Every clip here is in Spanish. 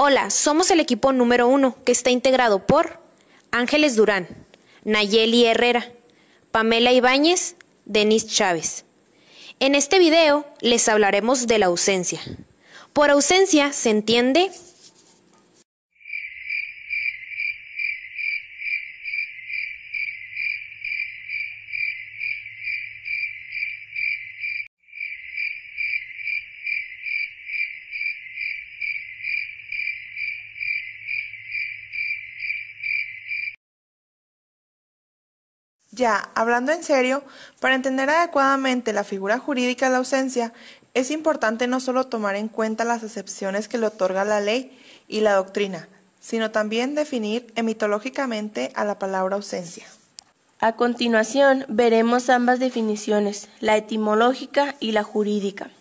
Hola, somos el equipo número 1 que está integrado por Ángeles Durán, Nayeli Herrera, Pamela Ibáñez, Denise Chávez. En este video les hablaremos de la ausencia. Por ausencia se entiende Ya, hablando en serio, para entender adecuadamente la figura jurídica de la ausencia, es importante no solo tomar en cuenta las acepciones que le otorga la ley y la doctrina, sino también definir etimológicamente a la palabra ausencia. A continuación, veremos ambas definiciones, la etimológica y la jurídica.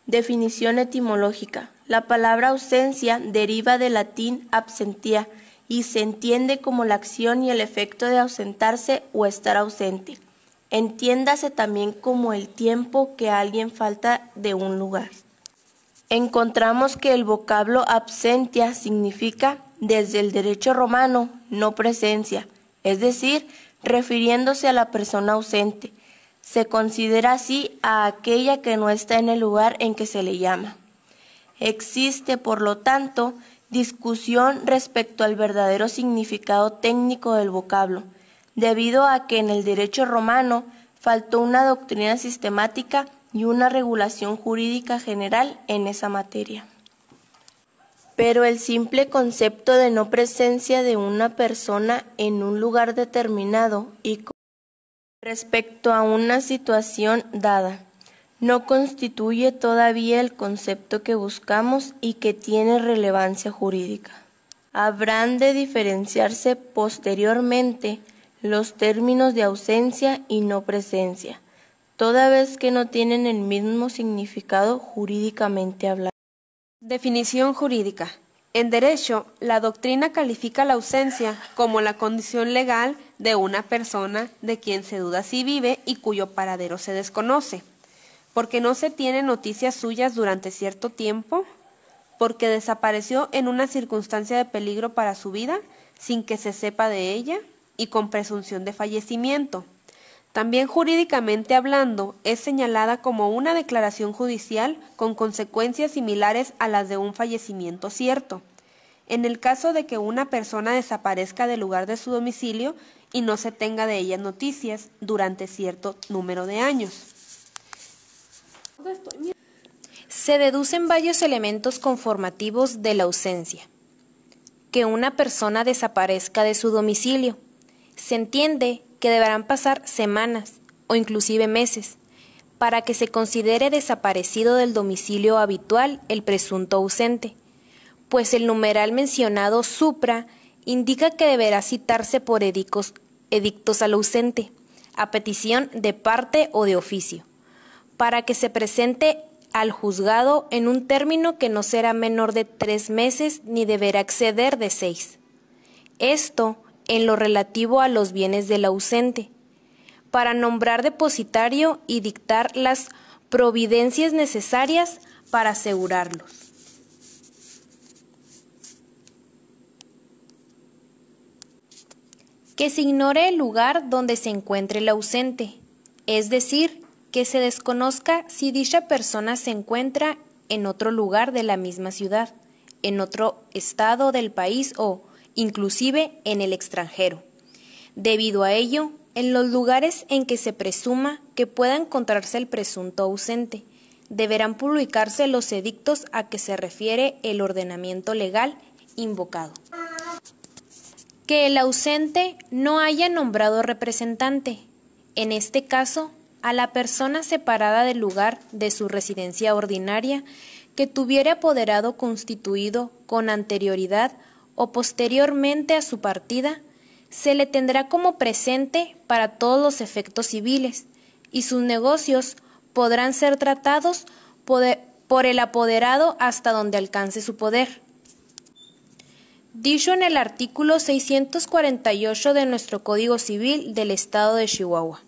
Definición etimológica. La palabra ausencia deriva del latín absentia y se entiende como la acción y el efecto de ausentarse o estar ausente. Entiéndase también como el tiempo que alguien falta de un lugar. Encontramos que el vocablo absentia significa, desde el derecho romano, no presencia, es decir, refiriéndose a la persona ausente. Se considera así a aquella que no está en el lugar en que se le llama. Existe, por lo tanto, discusión respecto al verdadero significado técnico del vocablo, debido a que en el derecho romano faltó una doctrina sistemática y una regulación jurídica general en esa materia. Pero el simple concepto de no presencia de una persona en un lugar determinado y respecto a una situación dada, no constituye todavía el concepto que buscamos y que tiene relevancia jurídica. Habrán de diferenciarse posteriormente los términos de ausencia y no presencia, toda vez que no tienen el mismo significado jurídicamente hablando. definición jurídica. En derecho, la doctrina califica la ausencia como la condición legal de una persona de quien se duda si vive y cuyo paradero se desconoce, porque no se tiene noticias suyas durante cierto tiempo, porque desapareció en una circunstancia de peligro para su vida sin que se sepa de ella y con presunción de fallecimiento. También jurídicamente hablando, es señalada como una declaración judicial con consecuencias similares a las de un fallecimiento cierto, en el caso de que una persona desaparezca del lugar de su domicilio y no se tenga de ella noticias durante cierto número de años. Se deducen varios elementos conformativos de la ausencia. Que una persona desaparezca de su domicilio. Se entiende que deberán pasar semanas o inclusive meses para que se considere desaparecido del domicilio habitual el presunto ausente, pues el numeral mencionado supra indica que deberá citarse por edictos al ausente, a petición de parte o de oficio, para que se presente al juzgado en un término que no será menor de 3 meses ni deberá exceder de 6. Esto en lo relativo a los bienes del ausente, para nombrar depositario y dictar las providencias necesarias para asegurarlos. Que se ignore el lugar donde se encuentre el ausente, es decir, que se desconozca si dicha persona se encuentra en otro lugar de la misma ciudad, en otro estado del país o, inclusive, en el extranjero. Debido a ello, en los lugares en que se presuma que pueda encontrarse el presunto ausente, deberán publicarse los edictos a que se refiere el ordenamiento legal invocado. Que el ausente no haya nombrado representante, en este caso, a la persona separada del lugar de su residencia ordinaria que tuviera apoderado constituido con anterioridad o posteriormente a su partida, se le tendrá como presente para todos los efectos civiles y sus negocios podrán ser tratados por el apoderado hasta donde alcance su poder. Dicho en el artículo 648 de nuestro Código Civil del Estado de Chihuahua.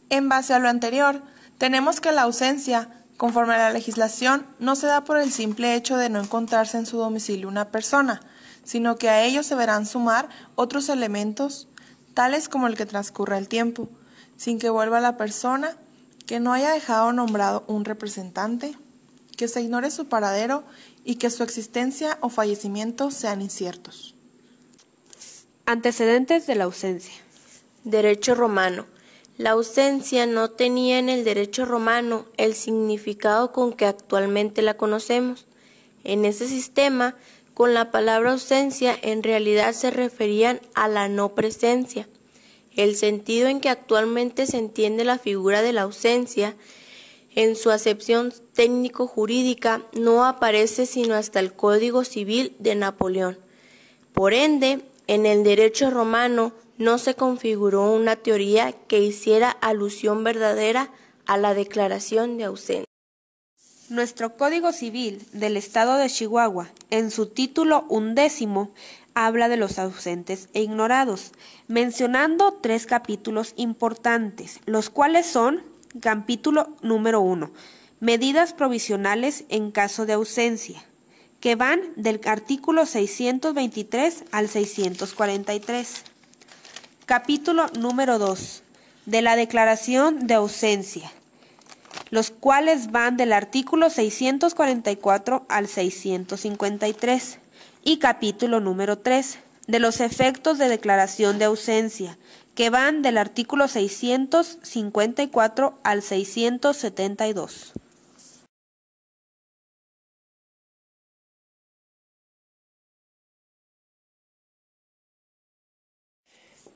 En base a lo anterior, tenemos que la ausencia Conforme a la legislación, no se da por el simple hecho de no encontrarse en su domicilio una persona, sino que a ello se verán sumar otros elementos, tales como el que transcurra el tiempo, sin que vuelva la persona, que no haya dejado nombrado un representante, que se ignore su paradero y que su existencia o fallecimiento sean inciertos. Antecedentes de la ausencia. Derecho romano. La ausencia no tenía en el derecho romano el significado con que actualmente la conocemos. En ese sistema, con la palabra ausencia en realidad se referían a la no presencia. El sentido en que actualmente se entiende la figura de la ausencia, en su acepción técnico-jurídica, no aparece sino hasta el Código Civil de Napoleón. Por ende, en el derecho romano no se configuró una teoría que hiciera alusión verdadera a la declaración de ausencia. Nuestro Código Civil del Estado de Chihuahua, en su título 11, habla de los ausentes e ignorados, mencionando 3 capítulos importantes, los cuales son: capítulo número 1, medidas provisionales en caso de ausencia, que van del artículo 623 al 643. Capítulo número 2, de la declaración de ausencia, los cuales van del artículo 644 al 653. Y capítulo número 3, de los efectos de declaración de ausencia, que van del artículo 654 al 672.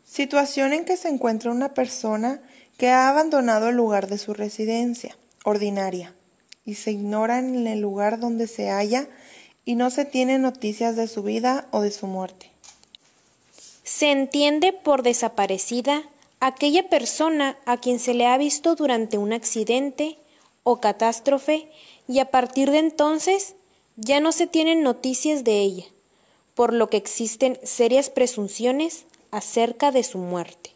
Situación en que se encuentra una persona que ha abandonado el lugar de su residencia ordinaria y se ignora en el lugar donde se halla y no se tiene noticias de su vida o de su muerte. Se entiende por desaparecida aquella persona a quien se le ha visto durante un accidente o catástrofe y a partir de entonces ya no se tienen noticias de ella, por lo que existen serias presunciones acerca de su muerte.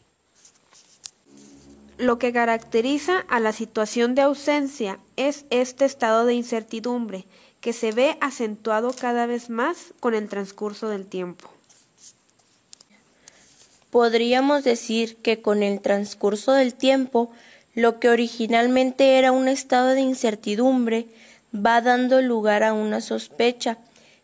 Lo que caracteriza a la situación de ausencia es este estado de incertidumbre que se ve acentuado cada vez más con el transcurso del tiempo. Podríamos decir que con el transcurso del tiempo, lo que originalmente era un estado de incertidumbre va dando lugar a una sospecha,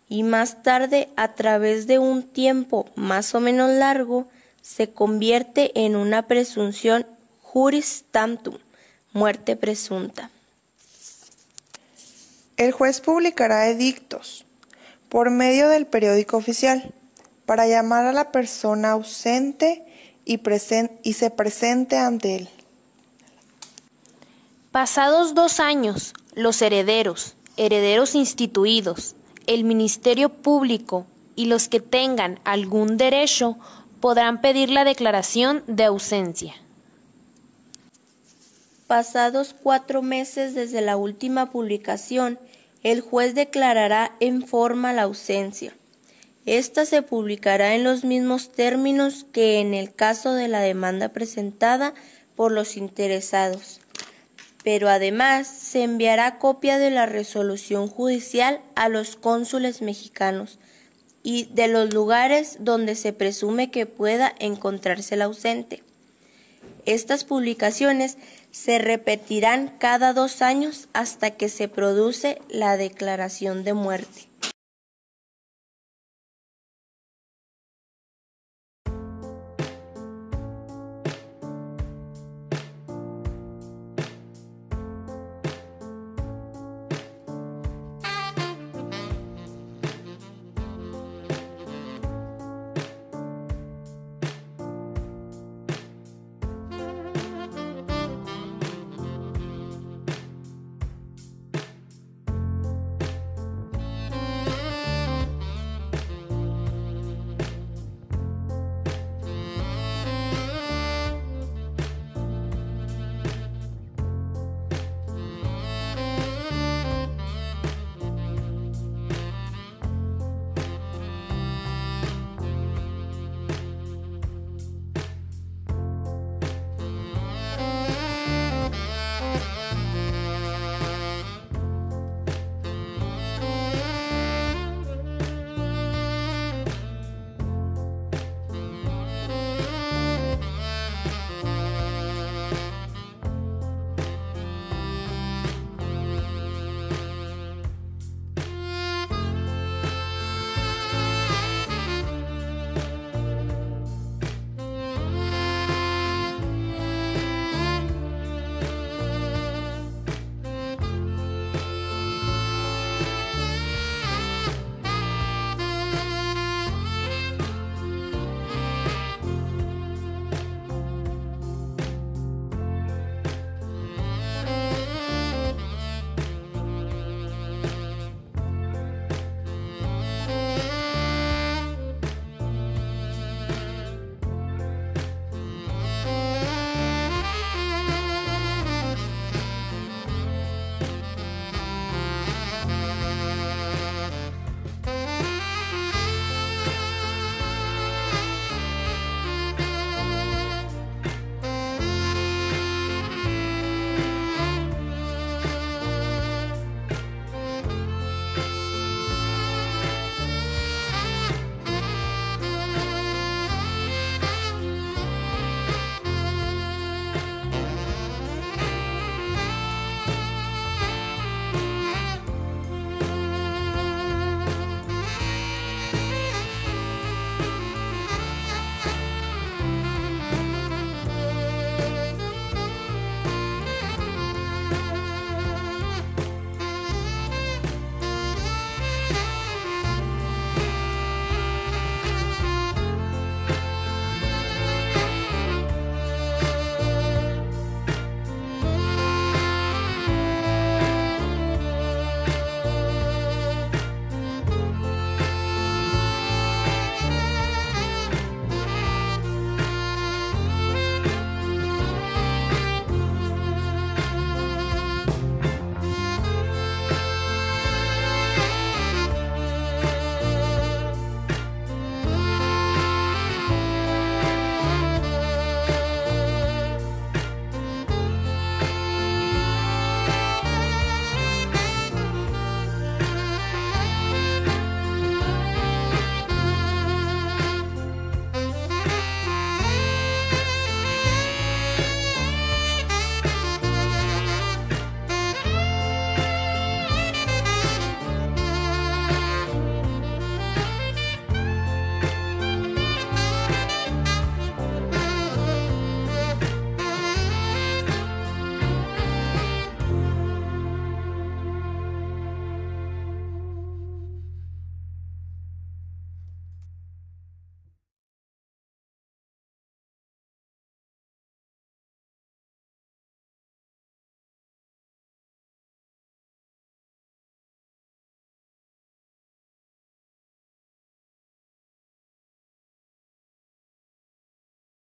y más tarde, a través de un tiempo más o menos largo, se convierte en una presunción juris tantum, muerte presunta. El juez publicará edictos por medio del periódico oficial para llamar a la persona ausente y se presente ante él. Pasados 2 años, los herederos instituidos, el Ministerio Público y los que tengan algún derecho podrán pedir la declaración de ausencia. Pasados 4 meses desde la última publicación, el juez declarará en forma la ausencia. Esta se publicará en los mismos términos que en el caso de la demanda presentada por los interesados, pero además se enviará copia de la resolución judicial a los cónsules mexicanos y de los lugares donde se presume que pueda encontrarse el ausente. Estas publicaciones se repetirán cada 2 años hasta que se produce la declaración de muerte.